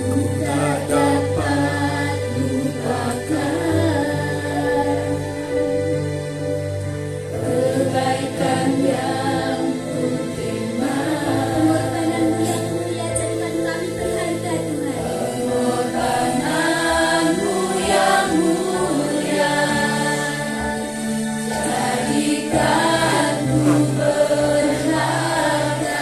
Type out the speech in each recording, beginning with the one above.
ku tak dapat lupakan kebaikan yang ku terima. Pengorbananmu yang mulia jadikan kami berharga Tuhan. Pengorbananmu yang mulia jadikan ku berharga.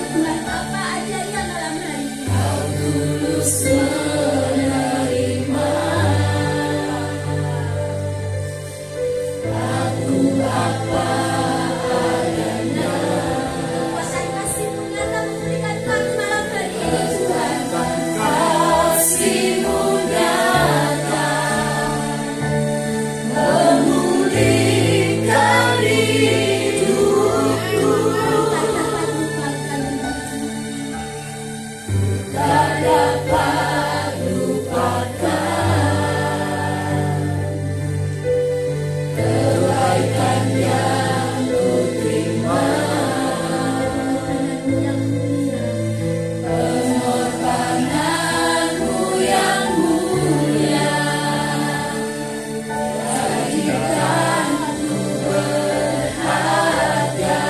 Tuhan apa adanya malam hari ini. Kau tulus menerima aku apa adanya. Kekuatan kasih-Mu nyata memberikan kami malam hari ini Tuhan. Kasih-Mu nyata memulihkan hidupku. Tak dapat lupakan kebaikan yang ku terima. Pengorbananmu yang mulia jadikan ku berharga.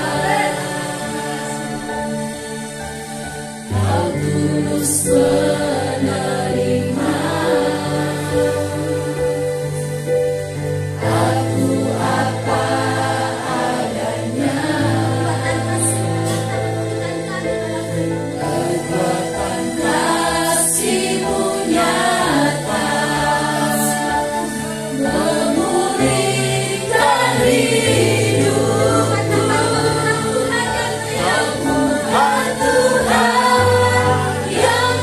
Kau tulus menerima aku apa adanya. Kekuatan kasih-Mu nyata memulihkan hidupku. Ya Tuhan yang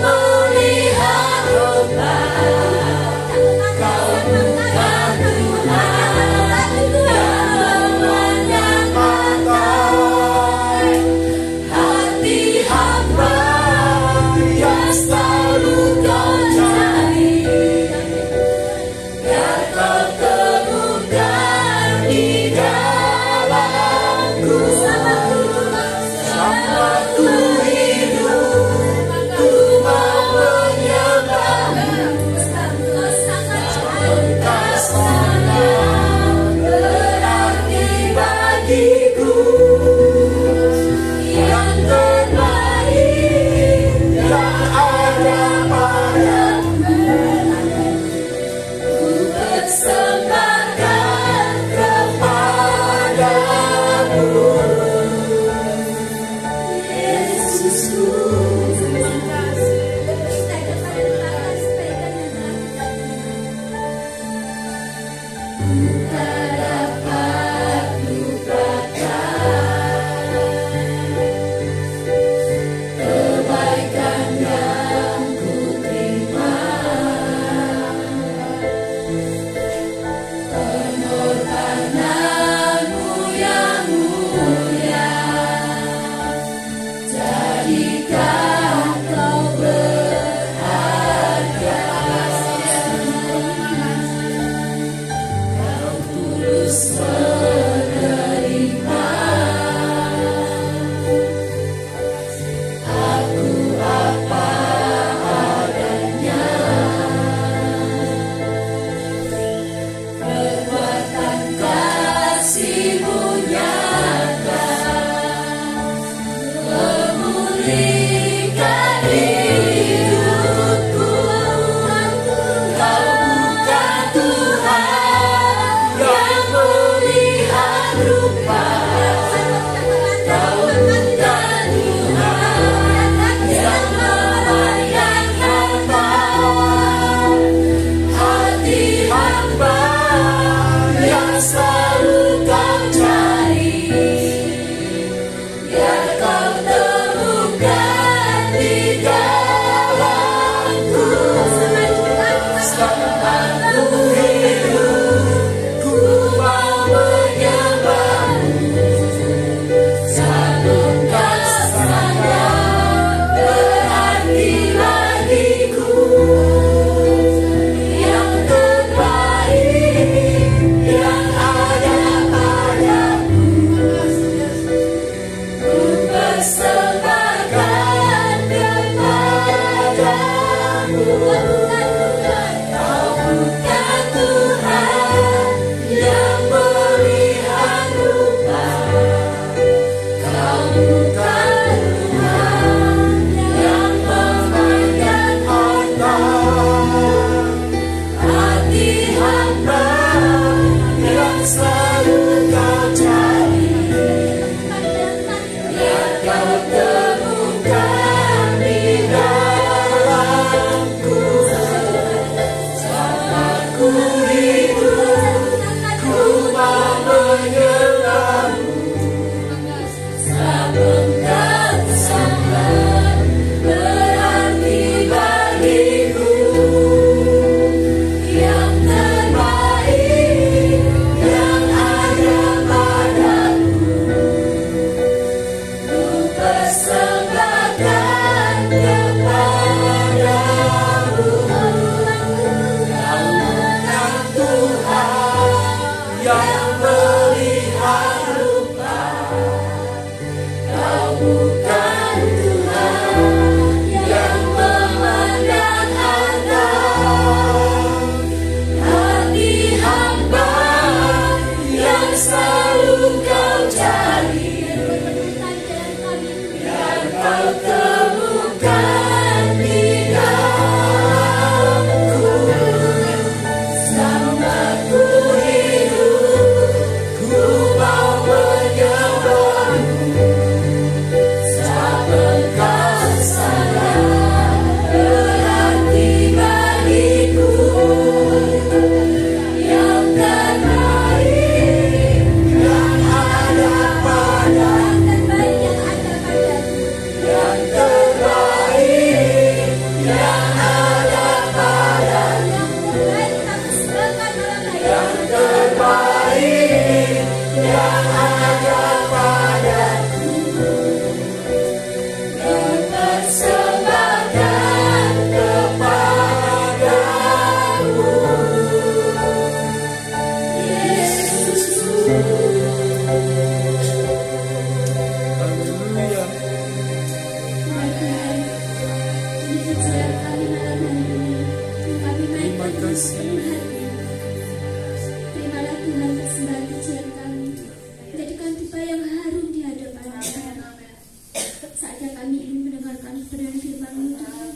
mendengarkan kebenaran firman-Mu Tuhan.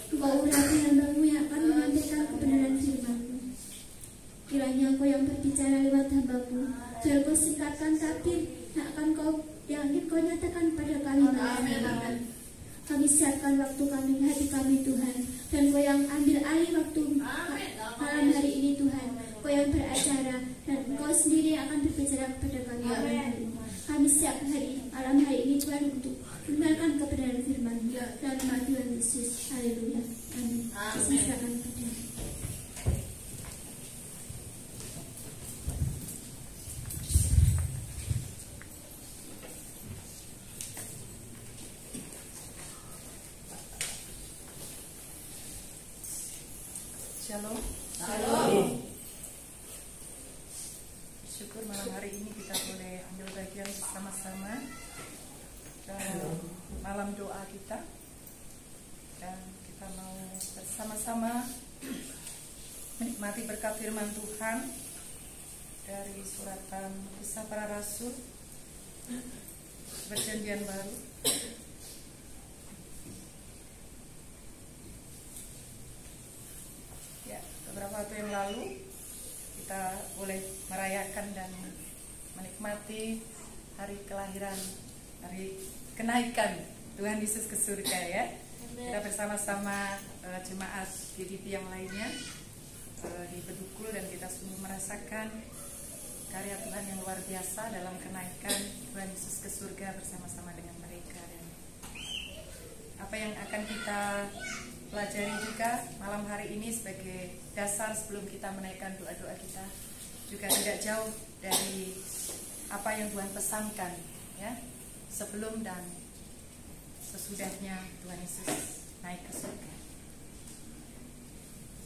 Engkau urapi hamba-Mu yang akan menyampaikan kebenaran firman-Mu. Kiranya Engkau yang berbicara lewat hamba-Mu, biar Kau singkatkan takdir yang ingin Kau nyatakan pada kami malam ini. Kami siapkan waktu kami, hati kami Tuhan, dan Kau yang ambil alih waktu malam hari ini Tuhan. Kau yang beracara dan Kau sendiri yang akan berbicara kepada kami malam hari ini. Kami siap malam hari ini Tuhan untuk mendengarkan kebenaran firman-Mu dalam nama Tuhan Yesus. Haleluya. Amin. Silakan kepada. Shalom. Syukur malam hari ini kita boleh ambil bagian bersama-sama dalam malam doa kita, dan kita mau bersama-sama menikmati berkat firman Tuhan dari suratan Kisah Para Rasul Perjanjian Baru. Beberapa waktu yang lalu kita boleh merayakan dan menikmati hari kelahiran, hari kenaikan Tuhan Yesus ke surga ya. Kita bersama-sama jemaat GDP yang lainnya di Bedugul, dan kita sungguh merasakan karya Tuhan yang luar biasa dalam kenaikan Tuhan Yesus ke surga bersama-sama dengan mereka. Dan apa yang akan kita pelajari juga malam hari ini sebagai dasar sebelum kita menaikkan doa-doa kita juga tidak jauh dari apa yang Tuhan pesankan ya, sebelum dan sesudahnya Tuhan Yesus naik ke surga.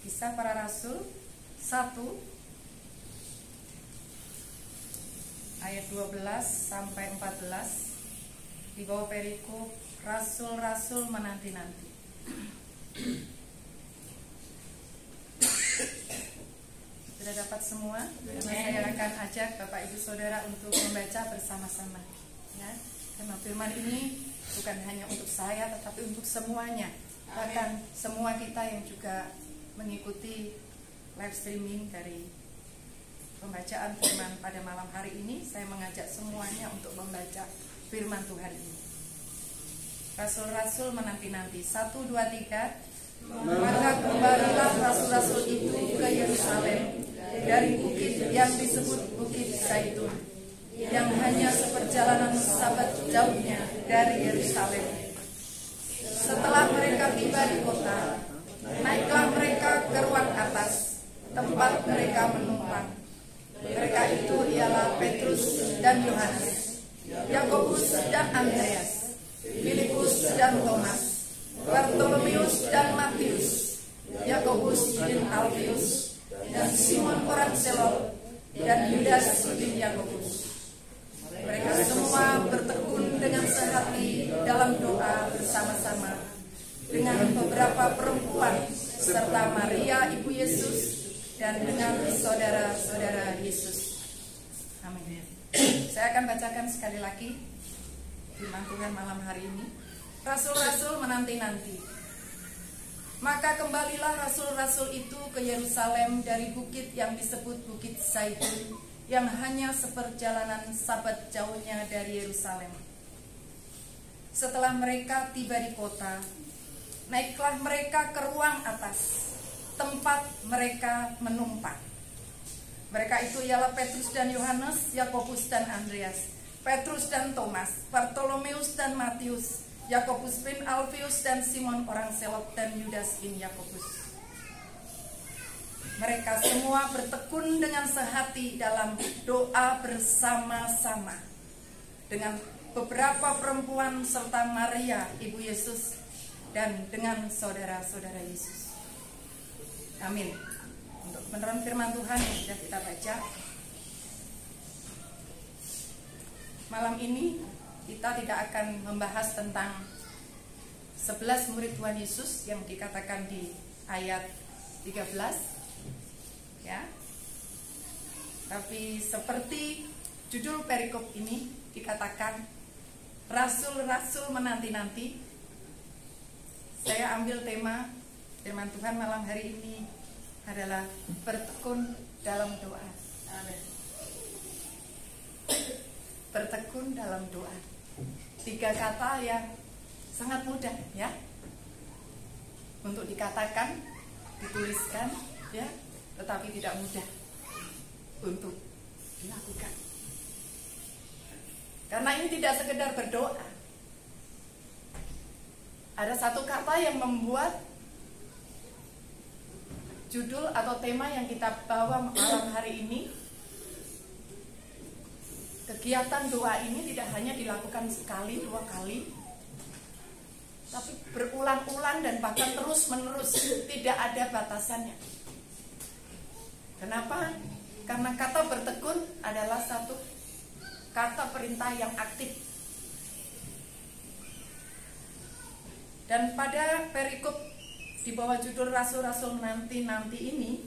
Kisah Para Rasul 1 ayat 12 sampai 14 di bawah perikop rasul-rasul menanti-nanti. Sudah dapat semua? Karena saya akan ajak Bapak Ibu Saudara untuk membaca bersama-sama ya. Karena firman ini bukan hanya untuk saya tetapi untuk semuanya. Bahkan semua kita yang juga mengikuti live streaming dari pembacaan firman pada malam hari ini, saya mengajak semuanya untuk membaca firman Tuhan ini. Rasul-rasul menanti-nanti. 1, 2, 3. Maka kembalilah rasul-rasul itu ke Yerusalem dari bukit yang disebut Bukit Zaitun, yang hanya seperjalanan sabat jauhnya dari Yerusalem. Setelah mereka tiba di kota, naiklah mereka ke ruang atas, tempat mereka menumpang. Mereka itu ialah Petrus dan Yohanes, Yakobus dan Andreas, Filipus dan Thomas, Bartolomeus dan Matius, Yakobus bin Alfius, dan Simon orang Selot, dan Yudas bin Yakobus. Mereka semua bertekun dengan sehati dalam doa bersama-sama dengan beberapa perempuan serta Maria ibu Yesus dan dengan saudara-saudara Yesus. Amin. Saya akan bacakan sekali lagi firman Tuhan malam hari ini. Rasul-rasul menanti-nanti. Maka kembalilah rasul-rasul itu ke Yerusalem dari bukit yang disebut Bukit Zaitun, yang hanya seperjalanan sabat jauhnya dari Yerusalem. Setelah mereka tiba di kota, naiklah mereka ke ruang atas, tempat mereka menumpang. Mereka itu ialah Petrus dan Yohanes, Yakobus dan Andreas, Petrus dan Thomas, Bartolomeus dan Matius, Yakobus bin Alfius dan Simon orang Selot, dan Yudas bin Yakobus. Mereka semua bertekun dengan sehati dalam doa bersama-sama dengan beberapa perempuan serta Maria ibu Yesus dan dengan saudara-saudara Yesus. Amin. Untuk kebenaran firman Tuhan yang sudah kita baca malam ini, kita tidak akan membahas tentang 11 murid Tuhan Yesus yang dikatakan di ayat 13 ya. Tapi seperti judul perikop ini dikatakan, rasul-rasul menanti-nanti saya ambil tema firman Tuhan malam hari ini adalah bertekun dalam doa. Bertekun dalam doa. 3 kata yang sangat mudah ya untuk dikatakan, dituliskan ya, tetapi tidak mudah untuk dilakukan. Karena ini tidak sekedar berdoa. Ada satu kata yang membuat judul atau tema yang kita bawa malam hari ini. Kegiatan doa ini tidak hanya dilakukan sekali, 2 kali, tapi berulang-ulang dan bahkan terus-menerus, tidak ada batasannya. Kenapa? Karena kata bertekun adalah satu kata perintah yang aktif. Dan pada perikop di bawah judul Rasul-Rasul nanti-nanti ini,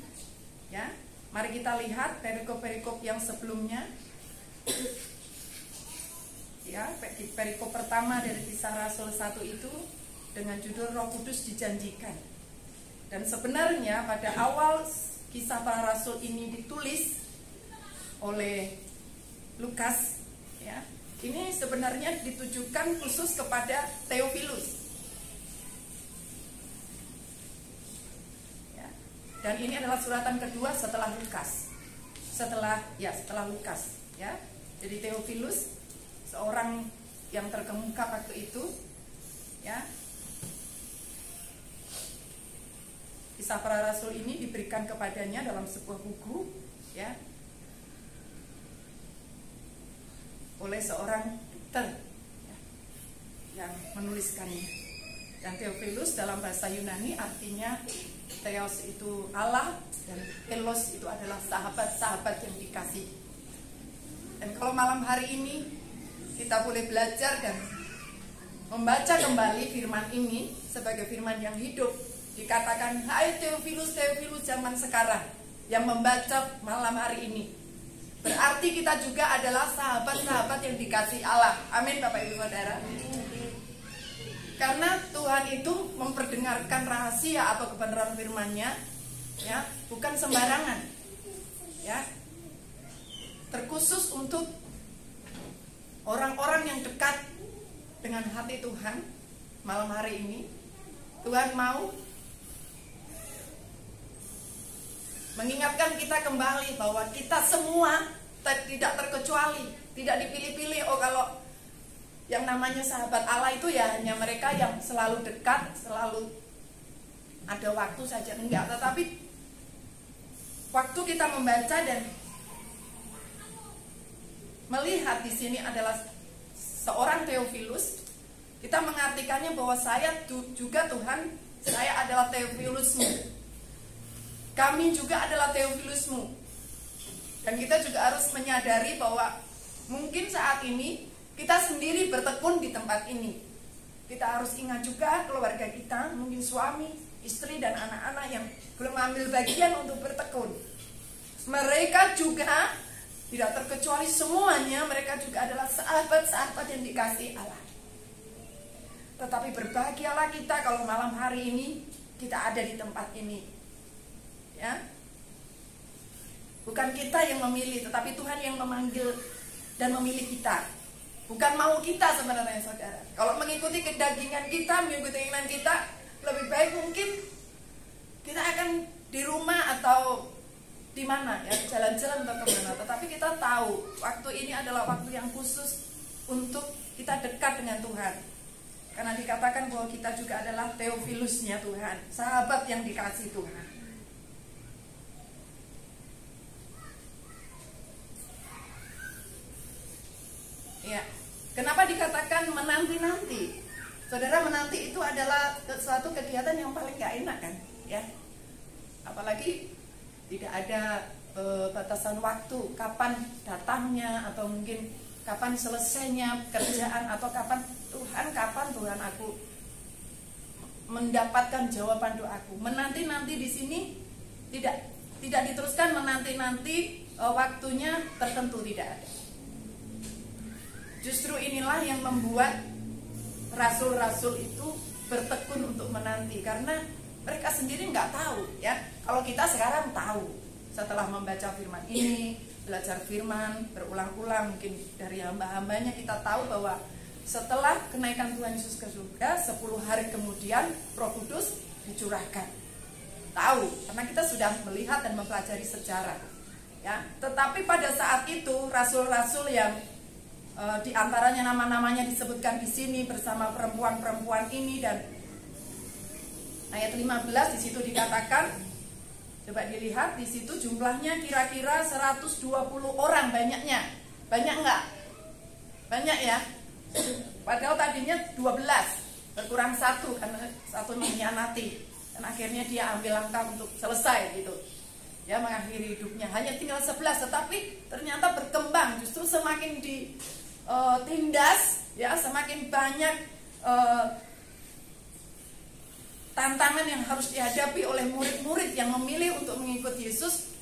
ya, mari kita lihat perikop-perikop yang sebelumnya. Ya, perikop pertama dari Kisah Rasul 1 itu dengan judul Roh Kudus dijanjikan. Dan sebenarnya pada awal Kisah para Rasul ini ditulis oleh Lukas, ya, ini sebenarnya ditujukan khusus kepada Theophilus. Ya, dan ini adalah suratan kedua setelah Lukas. Setelah Lukas, ya. Jadi Theophilus, seorang yang terkemuka waktu itu, ya. Kisah para Rasul ini diberikan kepadanya dalam sebuah buku, ya, oleh seorang dokter, ya, yang menuliskannya. Dan Theophilus dalam bahasa Yunani artinya Theos itu Allah dan Philos itu adalah sahabat-sahabat yang dikasihi. Dan kalau malam hari ini kita boleh belajar dan membaca kembali firman ini sebagai firman yang hidup. Dikatakan, hai Theophilus, Theophilus zaman sekarang yang membaca malam hari ini. Berarti kita juga adalah sahabat-sahabat yang dikasihi Allah. Amin Bapak Ibu Saudara. Karena Tuhan itu memperdengarkan rahasia atau kebenaran firman-Nya, ya, bukan sembarangan. Ya. Terkhusus untuk orang-orang yang dekat dengan hati Tuhan. Malam hari ini Tuhan mau mengingatkan kita kembali bahwa kita semua tidak terkecuali, tidak dipilih-pilih. Oh, kalau yang namanya sahabat Allah itu ya hanya mereka yang selalu dekat, selalu ada waktu saja, enggak. Tetapi waktu kita membaca dan melihat di sini adalah seorang Theophilus, kita mengartikannya bahwa saya juga Tuhan, saya adalah Theophilusmu. Kami juga adalah Theophilusmu. Dan kita juga harus menyadari bahwa mungkin saat ini kita sendiri bertekun di tempat ini. Kita harus ingat juga keluarga kita, mungkin suami, istri, dan anak-anak yang belum ambil bagian untuk bertekun. Mereka juga tidak terkecuali semuanya, mereka juga adalah sahabat-sahabat yang dikasihi Allah. Tetapi berbahagialah kita kalau malam hari ini kita ada di tempat ini, ya. Bukan kita yang memilih, tetapi Tuhan yang memanggil dan memilih kita. Bukan mau kita sebenarnya, saudara. Kalau mengikuti kedagingan kita, mengikuti keinginan kita, lebih baik mungkin kita akan di rumah atau di mana, ya, jalan-jalan atau kemana. Tetapi kita tahu waktu ini adalah waktu yang khusus untuk kita dekat dengan Tuhan. Karena dikatakan bahwa kita juga adalah Theophilusnya Tuhan, sahabat yang dikasihi Tuhan. Ya, kenapa dikatakan menanti-nanti? Saudara, menanti itu adalah suatu kegiatan yang paling gak enak kan, ya. Apalagi tidak ada batasan waktu kapan datangnya atau mungkin kapan selesainya pekerjaan atau kapan Tuhan aku mendapatkan jawaban doaku. Menanti-nanti di sini tidak diteruskan menanti-nanti waktunya tertentu, tidak ada. Justru inilah yang membuat rasul-rasul itu bertekun untuk menanti, karena mereka sendiri nggak tahu ya. Kalau kita sekarang tahu setelah membaca firman ini, belajar firman berulang-ulang, mungkin dari hamba-hambanya kita tahu bahwa setelah kenaikan Tuhan Yesus ke surga 10 hari kemudian Roh Kudus dicurahkan. Tahu karena kita sudah melihat dan mempelajari sejarah ya. Tetapi pada saat itu rasul-rasul yang di antaranya nama-namanya disebutkan di sini bersama perempuan-perempuan ini, dan ayat 15 di situ dikatakan, coba dilihat di situ jumlahnya kira-kira 120 orang banyaknya. Banyak enggak? Banyak ya. Padahal tadinya 12, berkurang 1 karena 1 mengkhianati, dan akhirnya dia ambil langkah untuk selesai gitu. Ya, mengakhiri hidupnya. Hanya tinggal 11, tetapi ternyata berkembang, justru semakin ditindas ya, semakin banyak tantangan yang harus dihadapi oleh murid-murid yang memilih untuk mengikuti Yesus.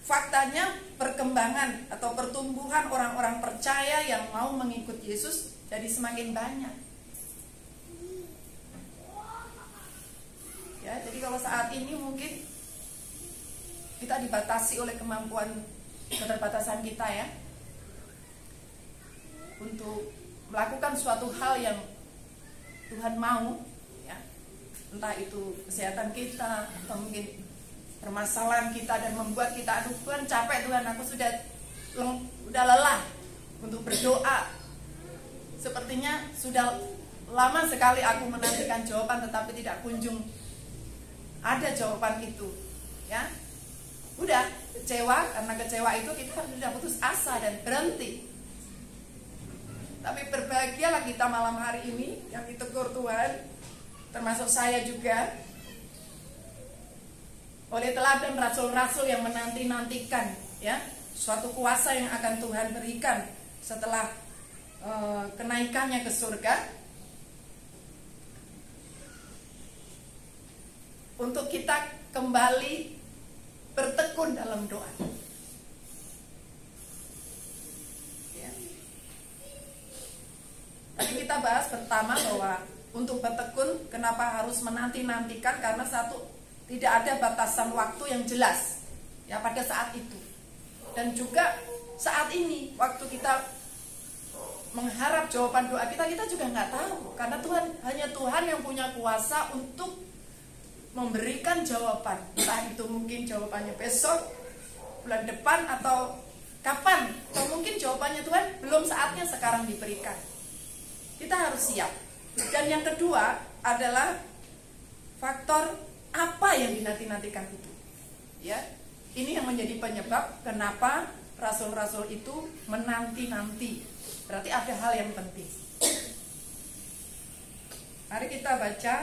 Faktanya perkembangan atau pertumbuhan orang-orang percaya yang mau mengikuti Yesus jadi semakin banyak. Ya, jadi kalau saat ini mungkin kita dibatasi oleh kemampuan, keterbatasan kita ya, untuk melakukan suatu hal yang Tuhan mau ya. Entah itu kesehatan kita atau mungkin permasalahan kita, dan membuat kita, aduh Tuhan capek Tuhan, aku sudah lelah untuk berdoa. Sepertinya sudah lama sekali aku menantikan jawaban, tetapi tidak kunjung ada jawaban itu ya. Udah kecewa, karena kecewa itu kita sudah putus asa dan berhenti. Tapi berbahagialah kita malam hari ini yang ditegur Tuhan, termasuk saya juga, oleh teladan rasul-rasul yang menanti-nantikan ya suatu kuasa yang akan Tuhan berikan setelah kenaikannya ke surga, untuk kita kembali bertekun dalam doa ya. Tadi kita bahas pertama bahwa untuk bertekun kenapa harus menanti-nantikan, karena satu, tidak ada batasan waktu yang jelas ya pada saat itu. Dan juga saat ini waktu kita mengharap jawaban doa kita juga nggak tahu, karena hanya Tuhan yang punya kuasa untuk memberikan jawaban. Entah itu mungkin jawabannya besok, bulan depan, atau kapan, atau mungkin jawabannya Tuhan belum saatnya sekarang diberikan. Kita harus siap. Dan yang kedua adalah faktor apa yang dinanti-nantikan itu ya. Ini yang menjadi penyebab kenapa rasul-rasul itu menanti-nanti. Berarti ada hal yang penting. Mari kita baca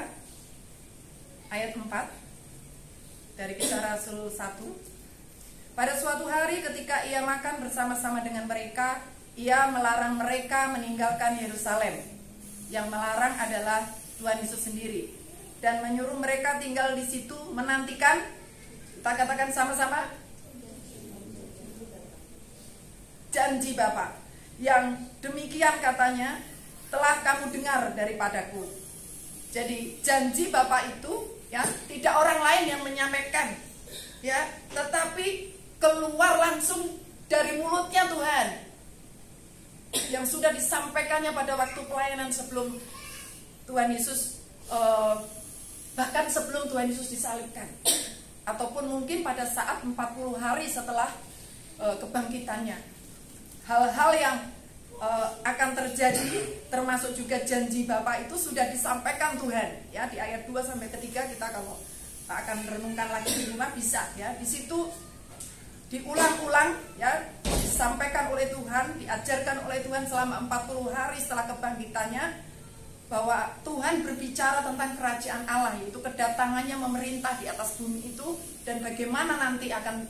ayat 4 dari Kisah Rasul 1. Pada suatu hari ketika ia makan bersama-sama dengan mereka, ia melarang mereka meninggalkan Yerusalem. Yang melarang adalah Tuhan Yesus sendiri, dan menyuruh mereka tinggal di situ menantikan, kita katakan sama-sama, janji Bapa, yang demikian katanya telah kamu dengar daripadaku. Jadi janji Bapa itu ya tidak orang lain yang menyampaikan ya, tetapi keluar langsung dari mulutnya Tuhan, yang sudah disampaikannya pada waktu pelayanan sebelum Tuhan Yesus, bahkan sebelum Tuhan Yesus disalibkan, ataupun mungkin pada saat 40 hari setelah kebangkitannya. Hal-hal yang akan terjadi, termasuk juga janji Bapa itu sudah disampaikan Tuhan ya. Di ayat 2 sampai 3 kita kalau akan renungkan lagi di rumah bisa ya. Di situ diulang-ulang ya, disampaikan oleh Tuhan, diajarkan oleh Tuhan selama 40 hari setelah kebangkitannya, bahwa Tuhan berbicara tentang kerajaan Allah, yaitu kedatangannya memerintah di atas bumi itu, dan bagaimana nanti akan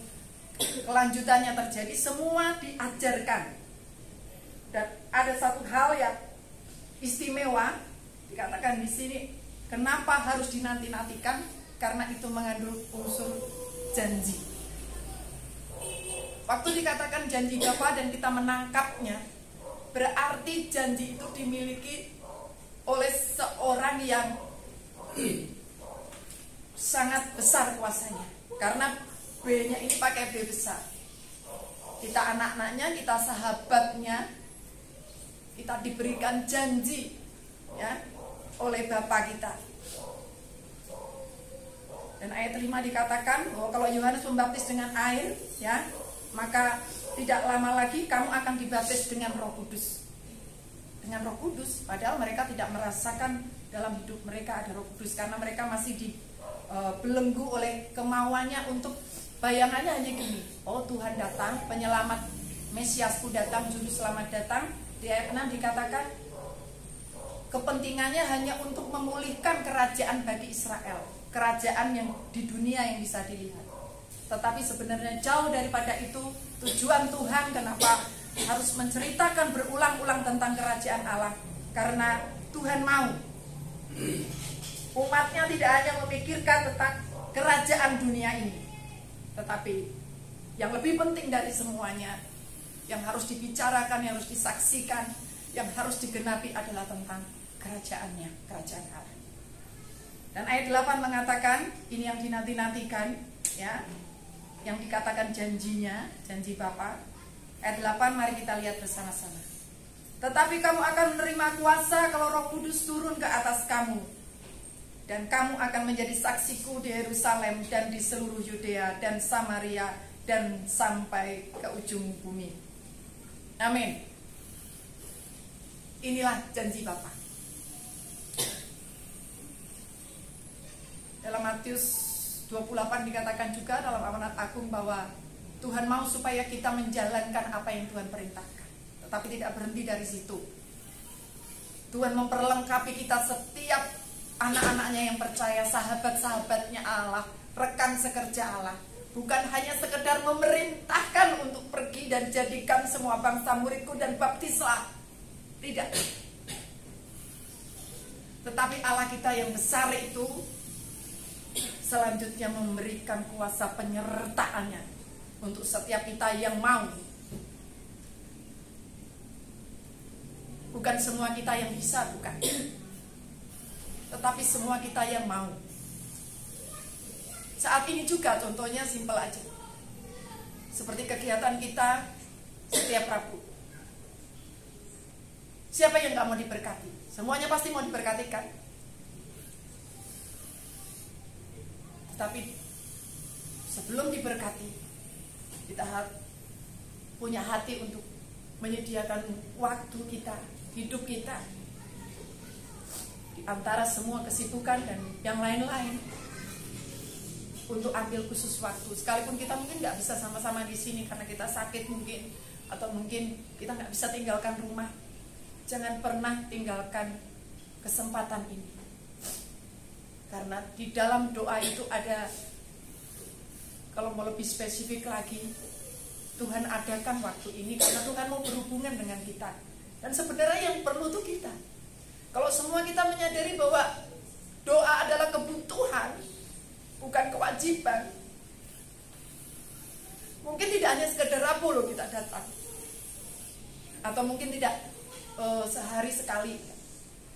kelanjutannya terjadi. Semua diajarkan. Dan ada satu hal yang istimewa dikatakan di sini, kenapa harus dinanti-nantikan? Karena itu mengandung unsur janji. Waktu dikatakan janji Bapa dan kita menangkapnya, berarti janji itu dimiliki oleh seorang yang sangat besar kuasanya. Karena B-nya ini pakai B besar. Kita anak-anaknya, kita sahabatnya, kita diberikan janji ya oleh Bapa kita. Dan ayat 5 dikatakan bahwa kalau Yohanes membaptis dengan air, ya, maka tidak lama lagi kamu akan dibaptis dengan Roh Kudus. Dengan Roh Kudus, padahal mereka tidak merasakan dalam hidup mereka ada Roh Kudus karena mereka masih dibelenggu oleh kemauannya untuk bayangannya hanya gini. Oh, Tuhan datang, penyelamat Mesiasku datang, juru selamat datang. Di ayat 6 dikatakan kepentingannya hanya untuk memulihkan kerajaan bagi Israel, kerajaan yang di dunia yang bisa dilihat. Tetapi sebenarnya jauh daripada itu tujuan Tuhan kenapa harus menceritakan berulang-ulang tentang kerajaan Allah. Karena Tuhan mau umatnya tidak hanya memikirkan tentang kerajaan dunia ini, tetapi yang lebih penting dari semuanya, yang harus dibicarakan, yang harus disaksikan, yang harus digenapi adalah tentang kerajaannya, kerajaan Allah. Dan ayat 8 mengatakan, ini yang dinanti-nantikan, ya, yang dikatakan janjinya, janji Bapa. Ayat 8 mari kita lihat bersama-sama. Tetapi kamu akan menerima kuasa kalau Roh Kudus turun ke atas kamu. Dan kamu akan menjadi saksiku di Yerusalem dan di seluruh Yudea dan Samaria dan sampai ke ujung bumi. Amin. Inilah janji Bapa. Dalam Matius 28 dikatakan juga dalam amanat agung bahwa Tuhan mau supaya kita menjalankan apa yang Tuhan perintahkan. Tetapi tidak berhenti dari situ. Tuhan memperlengkapi kita setiap anak-anaknya yang percaya, sahabat-sahabatnya Allah, rekan sekerja Allah. Bukan hanya sekedar memerintahkan untuk pergi dan jadikan semua bangsa muridku dan baptislah. Tidak. Tetapi Allah kita yang besar itu selanjutnya memberikan kuasa penyertaannya untuk setiap kita yang mau. Bukan semua kita yang bisa, bukan. Tetapi semua kita yang mau. Saat ini juga contohnya simpel aja. Seperti kegiatan kita setiap Rabu. Siapa yang gak mau diberkati? Semuanya pasti mau diberkati kan? Tetapi sebelum diberkati, kita punya hati untuk menyediakan waktu kita, hidup kita, di antara semua kesibukan dan yang lain-lain, untuk ambil khusus waktu. Sekalipun kita mungkin nggak bisa sama-sama di sini karena kita sakit mungkin, atau mungkin kita nggak bisa tinggalkan rumah, jangan pernah tinggalkan kesempatan ini. Karena di dalam doa itu ada, kalau mau lebih spesifik lagi, Tuhan adakan waktu ini karena Tuhan mau berhubungan dengan kita. Dan sebenarnya yang perlu itu kita. Kalau semua kita menyadari bahwa doa adalah kebutuhan, bukan kewajiban, mungkin tidak hanya sekedar Rabu loh kita datang, atau mungkin tidak sehari sekali,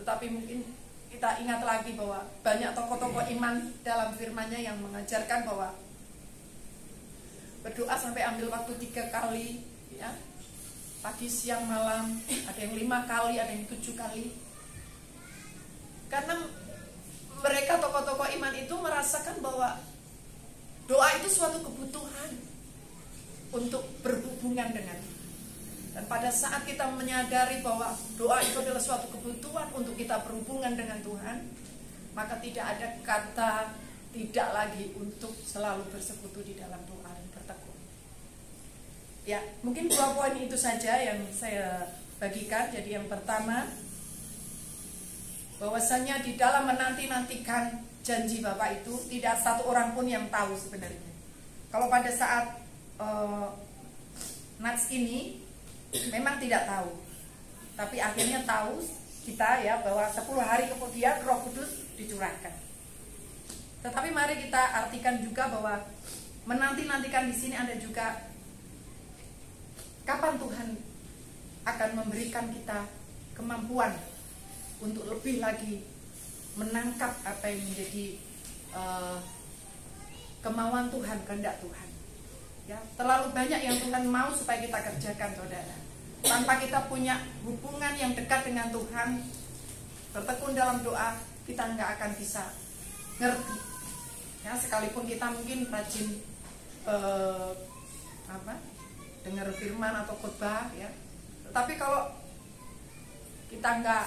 tetapi mungkin kita ingat lagi bahwa banyak tokoh-tokoh iman dalam firman-Nya yang mengajarkan bahwa berdoa sampai ambil waktu 3 kali, ya, pagi, siang, malam, ada yang 5 kali, ada yang 7 kali. Karena mereka tokoh-tokoh iman itu merasakan bahwa doa itu suatu kebutuhan untuk berhubungan dengan. Dan pada saat kita menyadari bahwa doa itu adalah suatu kebutuhan untuk kita berhubungan dengan Tuhan, maka tidak ada kata tidak lagi untuk selalu bersekutu di dalam doa dan bertekun. Ya, mungkin 2 poin itu saja yang saya bagikan. Jadi yang pertama, bahwasanya di dalam menanti-nantikan janji Bapa itu tidak satu orang pun yang tahu sebenarnya. Kalau pada saat Nats ini memang tidak tahu, tapi akhirnya tahu kita ya bahwa 10 hari kemudian Roh Kudus dicurahkan. Tetapi mari kita artikan juga bahwa menanti-nantikan di sini ada juga kapan Tuhan akan memberikan kita kemampuan untuk lebih lagi menangkap apa yang menjadi kemauan Tuhan, kehendak Tuhan. Ya, terlalu banyak yang Tuhan mau supaya kita kerjakan, saudara. Tanpa kita punya hubungan yang dekat dengan Tuhan, bertekun dalam doa, kita nggak akan bisa ngerti. Ya, sekalipun kita mungkin rajin dengar firman atau khotbah, ya, tetapi kalau kita nggak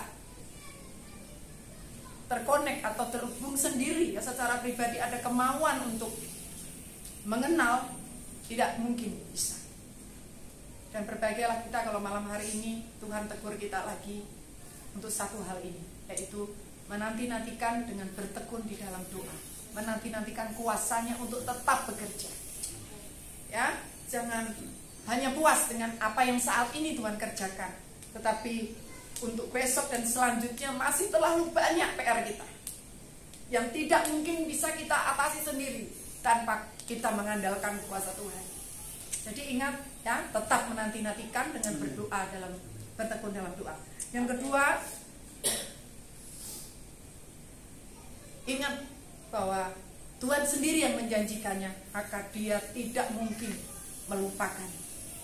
terkonek atau terhubung sendiri, ya, secara pribadi ada kemauan untuk mengenal, tidak mungkin bisa. Dan berbahagialah kita kalau malam hari ini Tuhan tegur kita lagi untuk satu hal ini, yaitu menanti-nantikan dengan bertekun di dalam doa, menanti-nantikan kuasanya untuk tetap bekerja. Ya, jangan hanya puas dengan apa yang saat ini Tuhan kerjakan, tetapi untuk besok dan selanjutnya masih terlalu banyak PR kita yang tidak mungkin bisa kita atasi sendiri tanpa kita mengandalkan kuasa Tuhan. Jadi ingat, ya, tetap menanti-nantikan dengan berdoa, dalam bertekun dalam doa. Yang kedua, ingat bahwa Tuhan sendiri yang menjanjikannya, maka Dia tidak mungkin melupakan.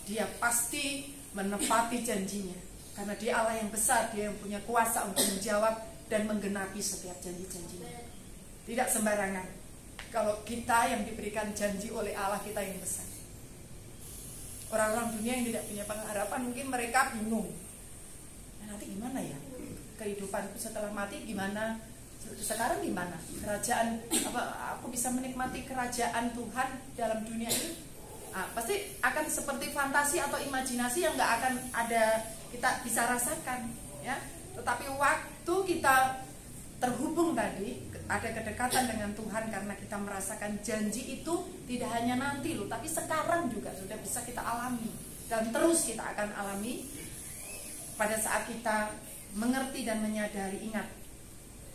Dia pasti menepati janjinya, karena Dia Allah yang besar, Dia yang punya kuasa untuk menjawab dan menggenapi setiap janji-janjinya. Tidak sembarangan. Kalau kita yang diberikan janji oleh Allah kita yang besar. Orang-orang dunia yang tidak punya pengharapan, mungkin mereka bingung. Nah, nanti gimana ya? Kehidupanku setelah mati gimana? Sekarang gimana? Kerajaan aku bisa menikmati kerajaan Tuhan dalam dunia ini? Pasti akan seperti fantasi atau imajinasi yang nggak akan ada kita bisa rasakan, ya. Tetapi waktu kita terhubung tadi, ada kedekatan dengan Tuhan karena kita merasakan janji itu tidak hanya nanti loh, tapi sekarang juga sudah bisa kita alami dan terus kita akan alami pada saat kita mengerti dan menyadari. Ingat,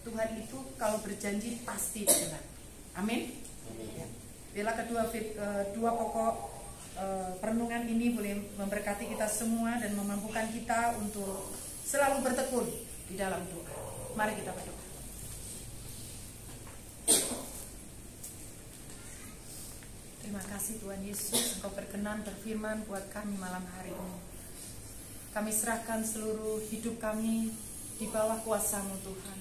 Tuhan itu kalau berjanji pasti benar. Amin. Ya. Bila dua pokok perenungan ini boleh memberkati kita semua dan memampukan kita untuk selalu bertekun di dalam doa. Mari kita berdoa. Terima kasih Tuhan Yesus, Engkau berkenan berfirman buat kami malam hari ini. Kami serahkan seluruh hidup kami di bawah kuasa-Mu Tuhan.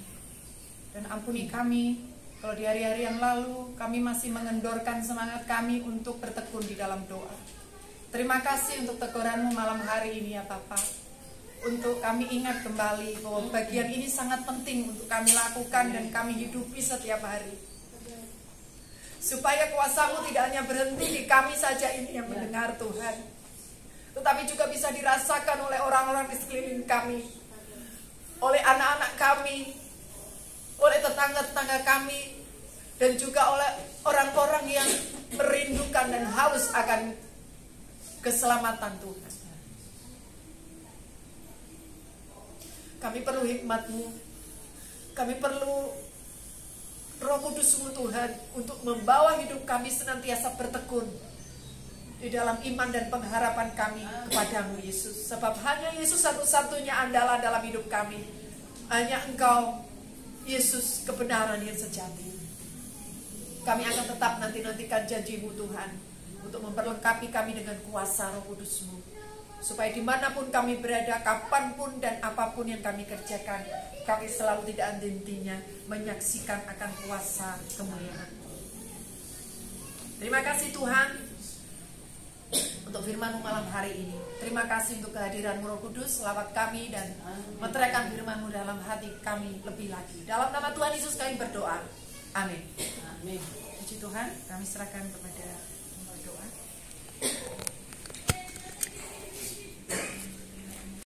Dan ampuni kami kalau di hari-hari yang lalu kami masih mengendorkan semangat kami untuk bertekun di dalam doa. Terima kasih untuk teguran-Mu malam hari ini ya Bapa. Untuk kami ingat kembali bahwa bagian ini sangat penting untuk kami lakukan dan kami hidupi setiap hari. Supaya kuasa-Mu tidak hanya berhenti di kami saja ini yang mendengar Tuhan, tetapi juga bisa dirasakan oleh orang-orang di sekeliling kami, oleh anak-anak kami, oleh tetangga-tetangga kami, dan juga oleh orang-orang yang merindukan dan haus akan keselamatan Tuhan. Kami perlu hikmat-Mu, kami perlu Roh Kudus-Mu Tuhan untuk membawa hidup kami senantiasa bertekun di dalam iman dan pengharapan kami kepada-Mu Yesus. Sebab hanya Yesus satu-satunya andalan dalam hidup kami. Hanya Engkau Yesus kebenaran yang sejati. Kami akan tetap nanti-nantikan janji-Mu Tuhan untuk memperlengkapi kami dengan kuasa Roh Kudus-Mu, supaya dimanapun kami berada, kapanpun dan apapun yang kami kerjakan, kami selalu tidak henti-hentinya menyaksikan akan kuasa kemuliaan. Terima kasih Tuhan untuk firman-Mu malam hari ini. Terima kasih untuk kehadiran-Mu Roh Kudus, lawat kami dan meteraikan firman-Mu dalam hati kami lebih lagi. Dalam nama Tuhan Yesus kami berdoa. Amin. Puji Tuhan, kami serahkan kepada